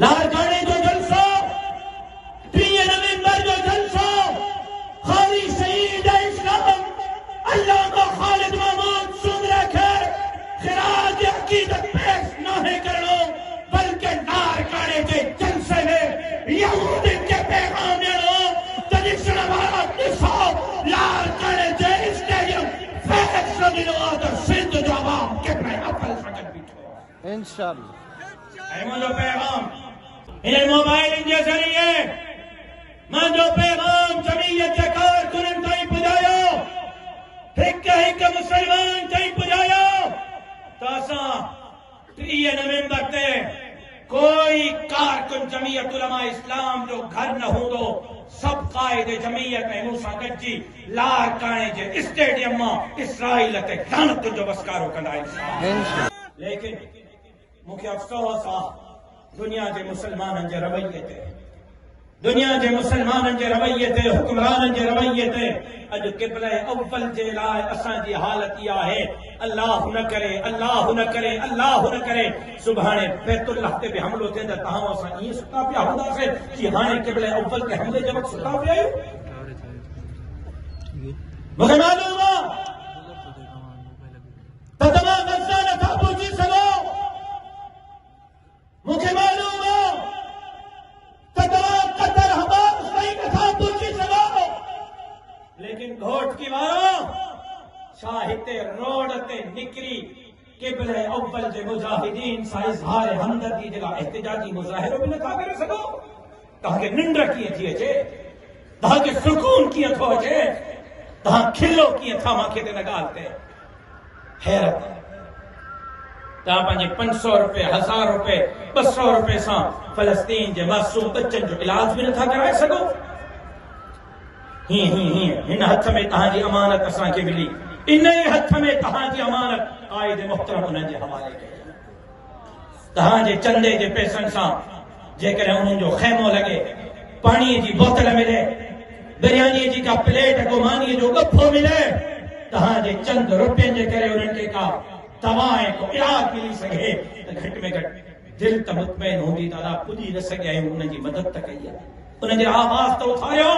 लारकाने जो जलसो 3 नवंबर जो जलसो खाली शहीद इस्लाम अल्लामा खालिद महमूद सुंदरा के खिराज अकीदत पेश नहीं करो बल्कि लारकाने के जलसे में यहूदी के पैगाम देनो तदिशन वाला दिसो लारकाने के स्टेडियम फैक्स दिनो और सिंध जो आवाम के अफल सकत बिठो इंशाअल्लाह मुझो पैगाम इन मोबाइल के जरिए मुझो पैगाम जमीयत कारकुनन ताईं पुजायो हिक मुसलमान ताईं पुजायो तो असां 30 नवंबर ते कोई कारकुन जमीयत उलमा इस्लाम जो घर न हूंदो सब कायदे जमीयत ऐं मूंसां गॾिजी लारकाने जे स्टेडियम मां इसराइल ते लानत जो बसकारो कंदा इंशाअल्लाह। लेकिन मुख्य अफसोस आहे दुनिया के मुसलमाननि जे रवैये ते दुनिया के मुसलमाननि जे रवैये ते हुक्मराननि जे रवैये ते अॼु क़िबला अव्वल जे लाइ असांजी हालत इहा आहे अल्लाह न करे अल्लाह न करे अल्लाह न करे सुभाणे बैतुल्लाह ते बि हमलो थिए त तव्हां असां ईअं सुता पिया हूंदासीं कि हाणे क़िबला अव्वल ते हमले जे वक़्तु सुता पिया आहियूं। मूंखे मालूम आहे त तव्हां ग़ज़ा नथा पहुची सघो मुझे मालूम है तो कतर हमास नहीं कथा पूछी सको लेकिन घोट की मारो शाहिते रोड ते निकरी क़िबला अव्वल जे मुजाहिदीन सां इज़हार हमदर्दी जे लाइ एहतिजाजी मुज़ाहिरो बि नथा करे सघो। तव्हांखे निंड कीअं थी अचे तव्हांखे सुकून कीअं थो अचे तव्हां खिलो कीअं था मूंखे ते हिन ॻाल्हि ते हैरत तव्हां पंहिंजे 500 रुपए 1000 रुपए 200 रुपए सां फलस्तीन जे मासूम बच्चनि जो इलाज बि नथा कराए सघो। हीअं हिन हथ में तव्हांजी अमानत असांखे मिली इन ई हथ में तव्हांजी अमानत क़ाइद मुहतरम उन्हनि जे हवाले कई तव्हांजे चंदे जे पैसनि सां जेकॾहिं उन्हनि जो ख़ैमो लॻे पाणीअ जी बोतल मिले बिरयानीअ जी का प्लेट गुमानीअ जो गफ़ो मिले तव्हांजे चंद रुपयनि जे करे उन्हनि खे का दवाएं को इलाज मिली सके तो घट में घट दिल त मुतमैन हूंदी दादा पुॼी न सघिया आहियूं उन्हनि जी मदद त कई आहे उन्हनि जे आवाज़ त उथारियो।